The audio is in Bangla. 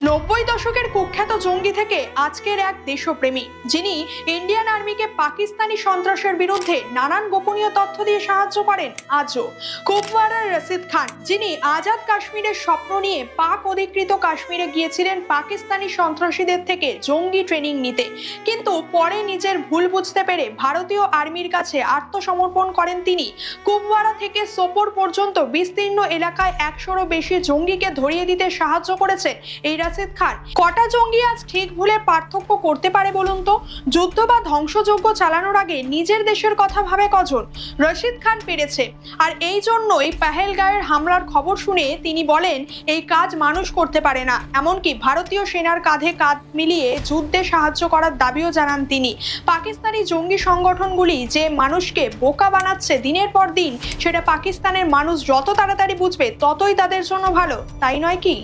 90 দশকের কুখ্যাত জঙ্গি থেকে আজকের এক দেশপ্রেমী যিনি ইন্ডিয়ান আর্মিকে পাকিস্তানি সন্ত্রাসের বিরুদ্ধে নানান গোপনীয় তথ্য দিয়ে সাহায্য করেন আজও। কুপওয়ারার রশিদ খান, যিনি আজাদ কাশ্মীরের স্বপ্ন নিয়ে পাক অধিকৃত কাশ্মীরে গিয়েছিলেন পাকিস্তানি সন্ত্রাসীদের থেকে জঙ্গি ট্রেনিং নিতে, কিন্তু পরে নিজের ভুল বুঝতে পেরে ভারতীয় আর্মির কাছে আত্মসমর্পণ করেন তিনি। কুপওয়ারা থেকে সোপোর পর্যন্ত বিস্তীর্ণ এলাকায় 100-রও বেশি জঙ্গিকে ধরিয়ে দিতে সাহায্য করেছে এই রশিদ খান। কটা জঙ্গি আজ ঠিক ভুলের পার্থক্য করতে পারে বলুন তো? যুদ্ধ বা ধ্বংসযজ্ঞ চালানোর আগে নিজের দেশের কথা ভাবে কজন? রশিদ খান পেরেছে, আর এই জন্যই পেহেলগাঁওয়ের হামলার খবর শুনে তিনি বলেন এই কাজ মানুষ করতে পারে না। এমনকি ভারতীয় সেনার কাঁধে কাঁধ মিলিয়ে যুদ্ধে সাহায্য করার দাবিও জানান তিনি। পাকিস্তানি জঙ্গি সংগঠনগুলি যে মানুষকে বোকা বানাচ্ছে দিনের পর দিন, সেটা পাকিস্তানের মানুষ যত তাড়াতাড়ি বুঝবে ততই তাদের জন্য ভালো, তাই নয় কি?